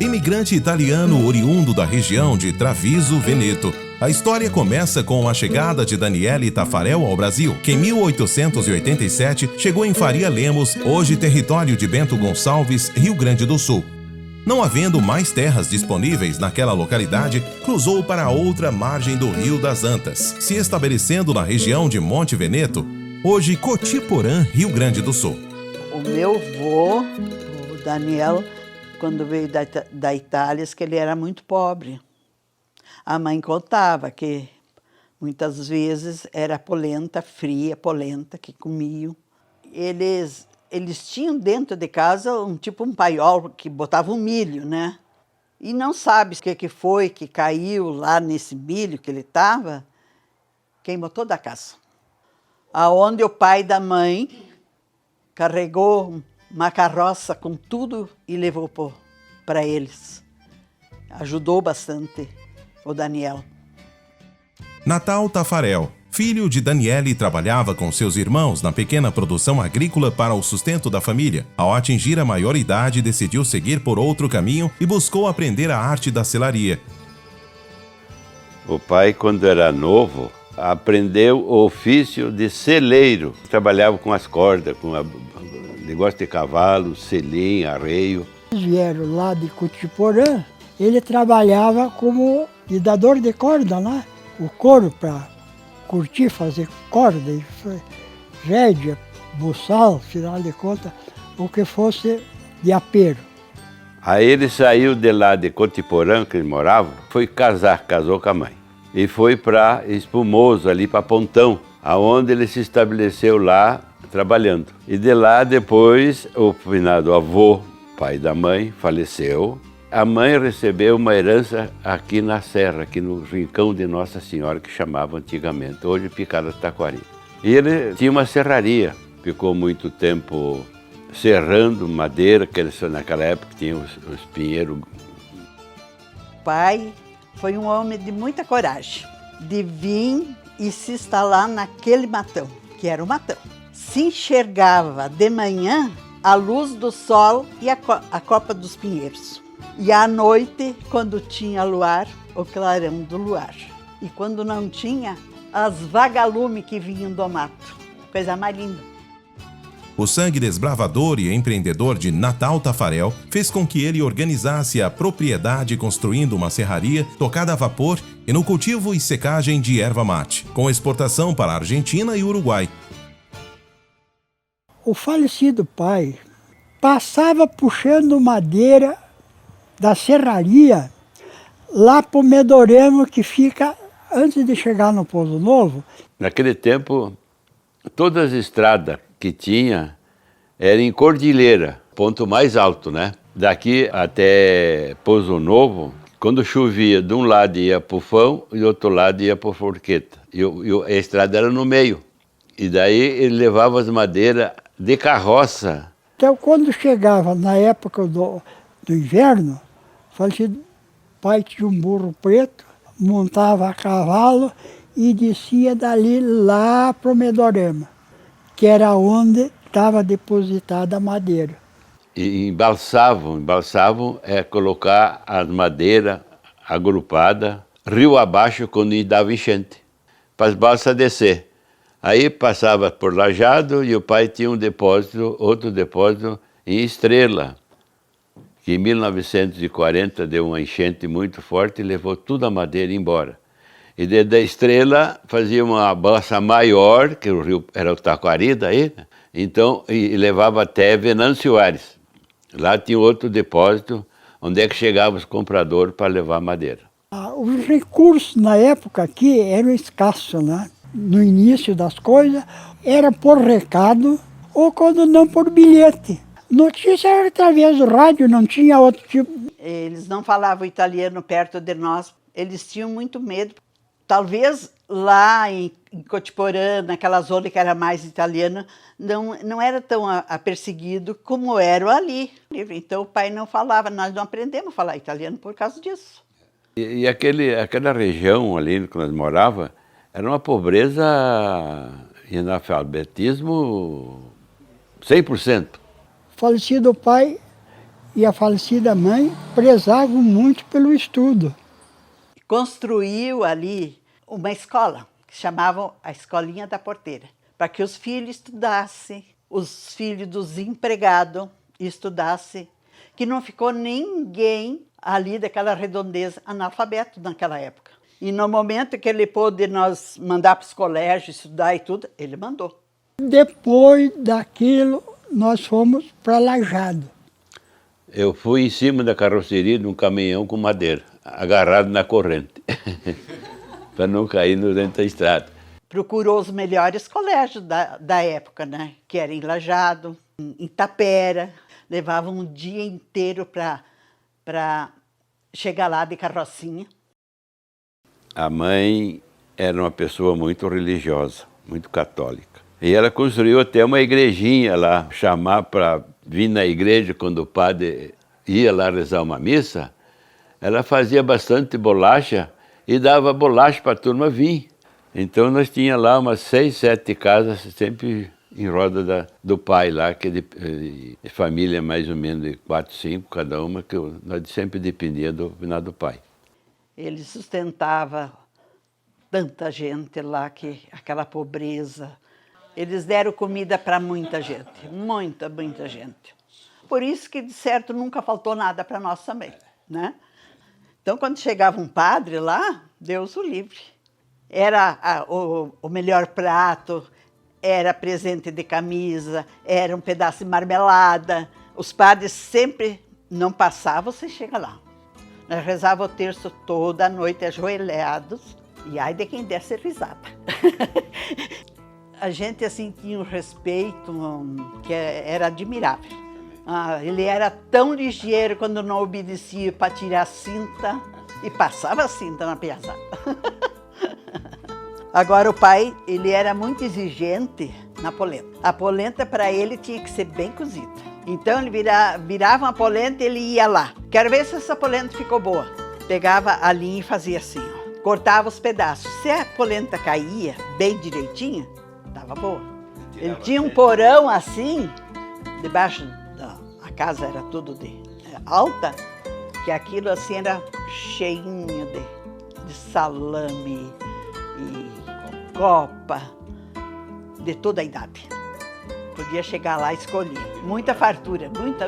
Imigrante italiano oriundo da região de Treviso, Veneto. A história começa com a chegada de Daniele Tafarel ao Brasil, que em 1887 chegou em Faria Lemos, hoje território de Bento Gonçalves, Rio Grande do Sul. Não havendo mais terras disponíveis naquela localidade, cruzou para a outra margem do Rio das Antas, se estabelecendo na região de Monte Veneto, hoje Cotiporã, Rio Grande do Sul. O meu avô, o Daniel, quando veio da Itália, disse que ele era muito pobre. A mãe contava que muitas vezes era polenta, fria, polenta, que comiam. Eles tinham dentro de casa um paiol que botava um milho, né? E não sabe o que foi que caiu lá nesse milho que ele estava, queimou toda a casa. Aonde o pai da mãe carregou uma carroça com tudo e levou para eles. Ajudou bastante o Daniel. Natal Tafarel, filho de Daniele, trabalhava com seus irmãos na pequena produção agrícola para o sustento da família. Ao atingir a maioridade, decidiu seguir por outro caminho e buscou aprender a arte da selaria. O pai, quando era novo, aprendeu o ofício de celeiro. Trabalhava com as cordas, com negócio de cavalo, selim, arreio. Eles vieram lá de Cotiporã, ele trabalhava como lidador de corda lá, o couro para curtir, fazer corda, rédea, buçal, final de contas, o que fosse de apero. Aí ele saiu de lá de Cotiporã, que ele morava, foi casou com a mãe. E foi para Espumoso, ali para Pontão, aonde ele se estabeleceu lá trabalhando. E de lá depois o finado avô, pai da mãe, faleceu. A mãe recebeu uma herança aqui na serra, aqui no rincão de Nossa Senhora, que chamava antigamente, hoje Picada do Taquari. E ele tinha uma serraria, ficou muito tempo serrando madeira, que naquela época tinha os pinheiros. O pai foi um homem de muita coragem, de vir e se instalar naquele matão, que era o matão. Se enxergava de manhã a luz do sol e a copa dos pinheiros. E à noite, quando tinha luar, o clarão do luar. E quando não tinha, as vagalumes que vinham do mato. Coisa mais linda. O sangue desbravador e empreendedor de Natal Tafarel fez com que ele organizasse a propriedade construindo uma serraria tocada a vapor e no cultivo e secagem de erva mate, com exportação para a Argentina e Uruguai. O falecido pai passava puxando madeira da serraria lá para o Medoremo, que fica antes de chegar no Pouso Novo. Naquele tempo, todas as estradas que tinha eram em cordilheira, ponto mais alto, né? Daqui até Pouso Novo, quando chovia, de um lado ia para o Fão e do outro lado ia para o Forqueta. E a estrada era no meio. E daí ele levava as madeiras de carroça. Então, quando chegava na época do inverno, o falecido pai tinha um burro preto, montava a cavalo e descia dali lá para o Medorema, que era onde estava depositada a madeira. E embalsavam é colocar as madeiras agrupadas, rio abaixo, quando dava enchente, para as balsas descer. Aí passava por Lajado e o pai tinha um depósito, outro depósito em Estrela, que em 1940 deu uma enchente muito forte e levou toda a madeira embora. E da Estrela fazia uma balsa maior, que o rio era o Taquari daí, né? Então, e levava até Venâncio Aires. Lá tinha outro depósito, onde é que chegavam os compradores para levar madeira. Os recursos na época aqui eram escassos, né? No início das coisas, era por recado ou quando não por bilhete. Notícia era através do rádio, não tinha outro tipo. Eles não falavam italiano perto de nós, eles tinham muito medo. Talvez lá em Cotiporã, naquela zona que era mais italiana, não era tão perseguido como era ali. Então o pai não falava, nós não aprendemos a falar italiano por causa disso. E aquela região ali que nós morávamos, era uma pobreza e analfabetismo 100%. Falecido pai e a falecida mãe prezavam muito pelo estudo. Construiu ali uma escola, que chamavam a Escolinha da Porteira, para que os filhos estudassem, os filhos dos empregados estudassem, que não ficou ninguém ali daquela redondeza analfabeto naquela época. E no momento que ele pôde nos mandar para os colégios estudar e tudo, ele mandou. Depois daquilo, nós fomos para Lajeado. Eu fui em cima da carroceria de um caminhão com madeira, agarrado na corrente, para não cair dentro da estrada. Procurou os melhores colégios da época, né? Que era em Lajeado, em Tapera. Levava um dia inteiro para chegar lá de carrocinha. A mãe era uma pessoa muito religiosa, muito católica. E ela construiu até uma igrejinha lá, chamar para vir na igreja quando o padre ia lá rezar uma missa. Ela fazia bastante bolacha e dava bolacha para a turma vir. Então nós tínhamos lá umas 6, 7 casas, sempre em roda do pai lá, que é de família mais ou menos de 4, 5 cada uma, que nós sempre dependia do pai. Ele sustentava tanta gente lá, que aquela pobreza. Eles deram comida para muita gente, muita gente. Por isso que, de certo, nunca faltou nada para nós também, né? Então, quando chegava um padre lá, Deus o livre. Era o melhor prato, era presente de camisa, era um pedaço de marmelada. Os padres sempre não passavam, você chega lá. Nós rezávamos o terço toda a noite, ajoelhados, e ai de quem desse risada. A gente, assim, tinha um respeito que era admirável. Ele era tão ligeiro quando não obedecia para tirar a cinta, e passava a cinta na piaçada. Agora, o pai, ele era muito exigente na polenta. A polenta, para ele, tinha que ser bem cozida. Então, ele virava uma polenta e ele ia lá. Quero ver se essa polenta ficou boa. Pegava a linha e fazia assim, ó. Cortava os pedaços. Se a polenta caía bem direitinha, estava boa. Ele tinha um porão assim, debaixo a casa era tudo de alta, que aquilo assim era cheinho de salame e copa, de toda a idade. Podia chegar lá e escolher. Muita fartura, muita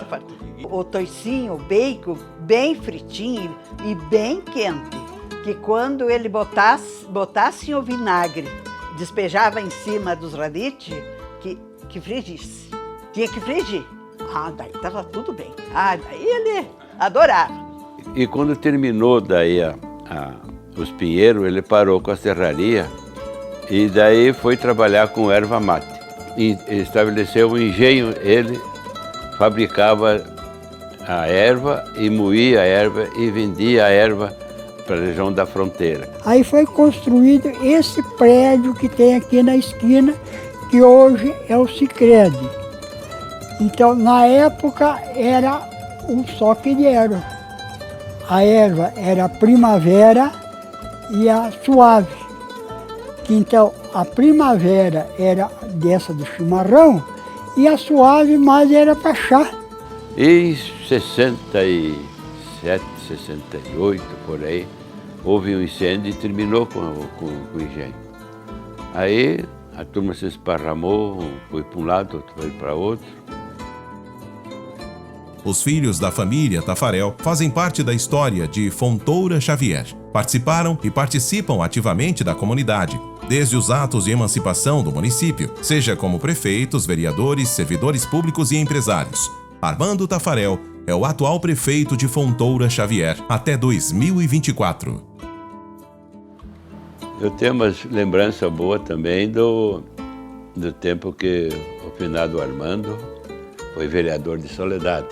fartura. O toicinho, o bacon, bem fritinho e bem quente, que quando ele botasse o vinagre, despejava em cima dos radites, que frigisse. Tinha que frigir. Daí estava tudo bem. Daí ele adorava. E quando terminou daí os pinheiros, ele parou com a serraria e daí foi trabalhar com erva mate. E estabeleceu um engenho, ele fabricava a erva e moía a erva e vendia a erva para a região da fronteira. Aí foi construído esse prédio que tem aqui na esquina, que hoje é o Sicredi. Então, na época, era só que de erva. A erva era a Primavera e a Suave. Então, a Primavera era dessa do chimarrão e a Suave mais era para chá. Em 67, 68, por aí, houve um incêndio e terminou com o engenho. Aí a turma se esparramou, foi para um lado, outro foi para outro. Os filhos da família Tafarel fazem parte da história de Fontoura Xavier. Participaram e participam ativamente da comunidade, desde os atos de emancipação do município, seja como prefeitos, vereadores, servidores públicos e empresários. Armando Tafarel é o atual prefeito de Fontoura Xavier até 2024. Eu tenho uma lembrança boa também do tempo que o finado Armando foi vereador de Soledade.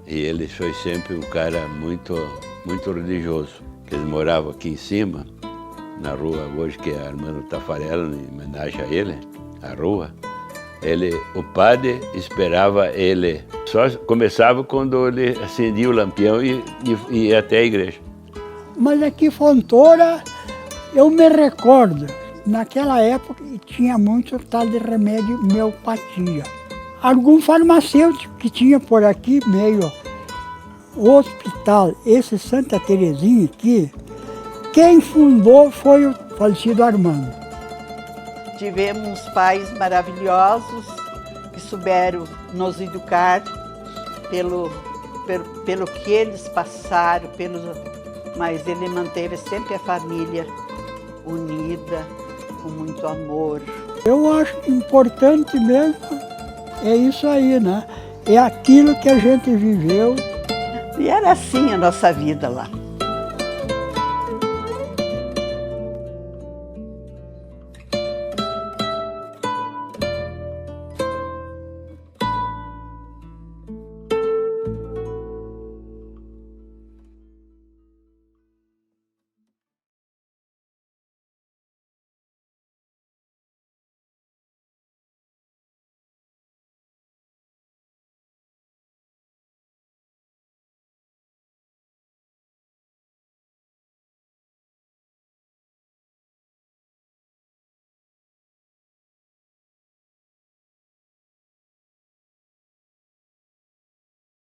E ele foi sempre um cara muito religioso. Ele morava aqui em cima, na rua hoje que é Armando Tafarel, em homenagem a ele, a rua. O padre esperava ele. Só começava quando ele acendia o lampião e ia até a igreja. Mas aqui Fontoura, eu me recordo, naquela época tinha muito tal de remédio homeopatia. algum farmacêutico que tinha por aqui, meio hospital, esse Santa Terezinha aqui, quem fundou foi o falecido Armando. Tivemos pais maravilhosos que souberam nos educar pelo que eles passaram, mas ele manteve sempre a família unida, com muito amor. Eu acho importante mesmo é isso aí, né? É aquilo que a gente viveu. E era assim a nossa vida lá.